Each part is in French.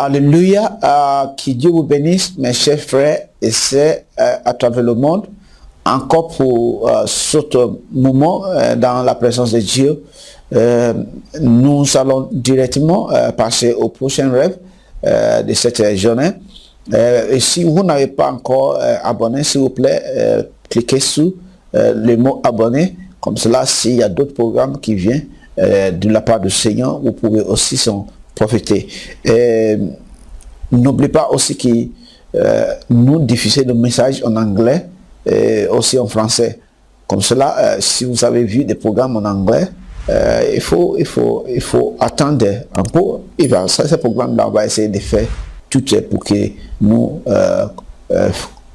Alléluia, que Dieu vous bénisse, mes chers frères et sœurs à travers le monde. Encore pour ce moment dans la présence de Dieu, nous allons directement passer au prochain rêve de cette journée. Et si vous n'avez pas encore abonné, s'il vous plaît, cliquez sur le mot abonner. Comme cela, s'il y a d'autres programmes qui viennent de la part du Seigneur, vous pouvez aussi s'en profiter. N'oubliez pas aussi que nous diffusons le message en anglais et aussi en français. Comme cela, si vous avez vu des programmes en anglais, il faut attendre un peu. Et bien, ce programme-là, on va essayer de faire tout pour que nous,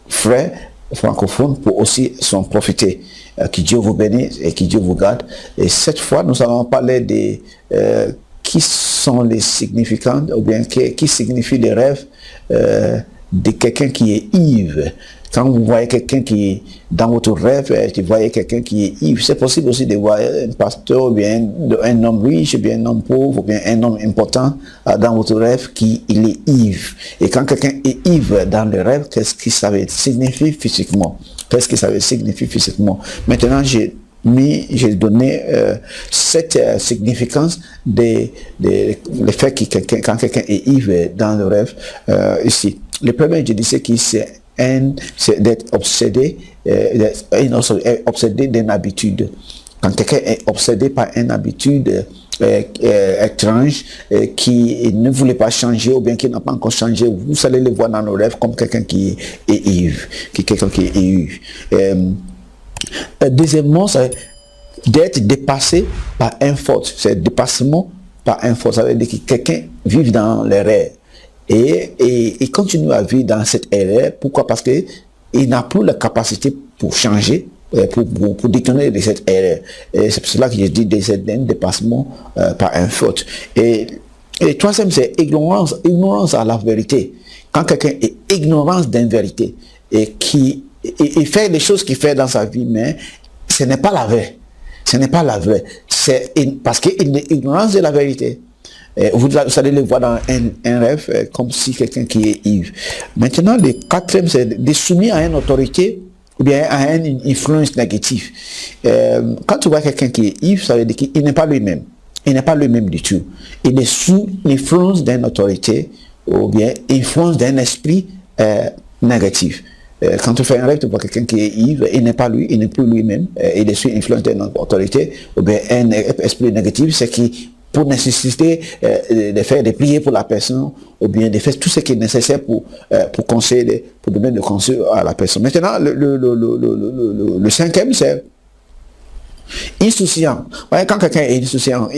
frères francophones, pour aussi s'en profiter. Que Dieu vous bénisse et que Dieu vous garde. Et cette fois, nous allons parler de qui sont les significants, ou bien qui signifient les rêves de quelqu'un qui est ivre. Quand vous voyez quelqu'un qui est dans votre rêve, vous voyez quelqu'un qui est ivre. C'est possible aussi de voir un pasteur, ou bien un homme riche, ou bien un homme pauvre, ou bien un homme important dans votre rêve qui il est ivre. Et quand quelqu'un est ivre dans le rêve, qu'est-ce que ça veut signifier physiquement? Qu'est-ce que ça veut signifier physiquement? Maintenant, j'ai donné cette significance de fait que quand quelqu'un est ivre dans le rêve ici. Le premier, je disais que c'est d'être obsédé, obsédé d'une habitude. Quand quelqu'un est obsédé par une habitude étrange qui ne voulait pas changer ou bien qui n'a pas encore changé, vous allez le voir dans le rêve comme quelqu'un qui est ivre, deuxièmement, c'est d'être dépassé par un faute. C'est dépassement par un faute. Ça veut dire que quelqu'un vit dans l'erreur et continue à vivre dans cette erreur. Pourquoi? Parce qu'il n'a plus la capacité pour changer, pour détourner de cette erreur. Et c'est pour cela que je dis un dépassement par un faute. Et troisième, c'est ignorance à la vérité. Quand quelqu'un est ignorant d'une vérité et il fait les choses qu'il fait dans sa vie, mais ce n'est pas la vraie. Ce n'est pas la vraie. C'est parce qu'il est ignorant de la vérité. Vous allez le voir dans un rêve, comme si quelqu'un qui est ivre. Maintenant, le quatrième, c'est de soumettre à une autorité ou bien à une influence négative. Quand tu vois quelqu'un qui est ivre, ça veut dire qu'il n'est pas lui-même. Il n'est pas lui-même du tout. Il est sous l'influence d'une autorité ou bien influence d'un esprit négatif. Quand tu fais un rêve, tu vois quelqu'un qui est ivre, il n'est pas lui, il n'est plus lui-même, il est sous l'influence d'une autorité ou bien un esprit négatif, c'est qui pour nécessiter de prier pour la personne ou bien de faire tout ce qui est nécessaire pour conseiller, pour donner le conseil à la personne. Maintenant, le cinquième, c'est insouciant. Ouais, quand quelqu'un est insouciant,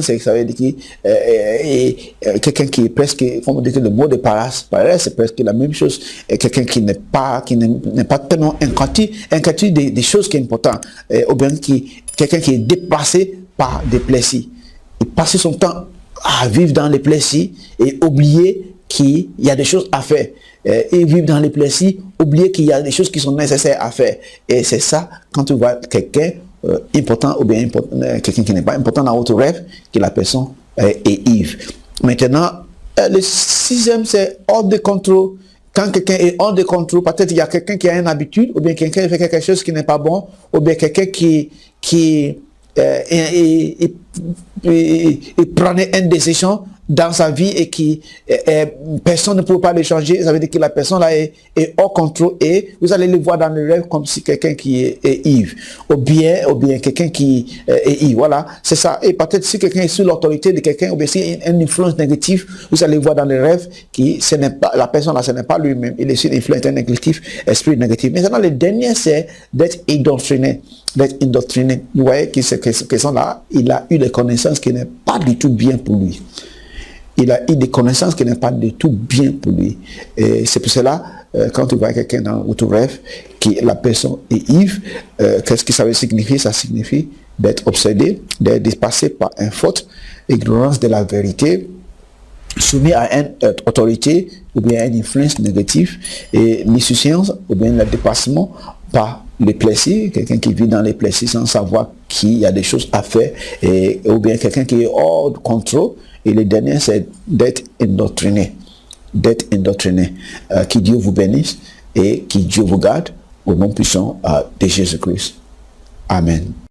ça veut dire que quelqu'un qui est presque, comme on dit, le mot de paresse, c'est presque la même chose. Quelqu'un qui n'est pas tellement inquiété des choses qui sont importantes, ou bien quelqu'un qui est dépassé par des plaisirs. Il passe son temps à vivre dans les plaisirs et oublier qu'il y a des choses à faire. Et vivre dans les plaisirs, oublier qu'il y a des choses qui sont nécessaires à faire. Et c'est ça, quand tu vois quelqu'un important ou bien quelqu'un qui n'est pas important dans votre rêve, que la personne est ivre. Maintenant, le sixième, c'est hors de contrôle. Quand quelqu'un est hors de contrôle, peut-être il y a quelqu'un qui a une habitude, ou bien quelqu'un fait quelque chose qui n'est pas bon, ou bien quelqu'un qui prenait une décision dans sa vie et qui personne ne peut pas le changer. Ça veut dire que la personne là est hors contrôle et vous allez le voir dans le rêve comme si quelqu'un qui est ivre ou bien quelqu'un qui est ivre. Voilà, c'est ça. Et peut-être si quelqu'un est sous l'autorité de quelqu'un ou bien si une influence négative, vous allez voir dans le rêve que ce n'est pas la personne là, ce n'est pas lui-même, il est sous l'influence négative, esprit négatif. Maintenant, le dernier, c'est d'être indoctriné. Vous voyez que cette question-là, il a eu des connaissances qui n'est pas du tout bien pour lui. Il a eu des connaissances qui n'est pas du tout bien pour lui. Et c'est pour cela, quand tu vois quelqu'un dans votre rêve, que la personne est ivre, qu'est-ce que ça veut signifier? Ça signifie d'être obsédé, d'être dépassé par une faute, ignorance de la vérité, soumis à une autorité ou bien à une influence négative, et l'insouciance ou bien le dépassement par les plaisirs, quelqu'un qui vit dans les plaisirs sans savoir qu'il y a des choses à faire, ou bien quelqu'un qui est hors de contrôle. Et le dernier, c'est d'être indoctriné. d'être indoctrinés. Que Dieu vous bénisse et que Dieu vous garde au nom puissant de Jésus-Christ. Amen.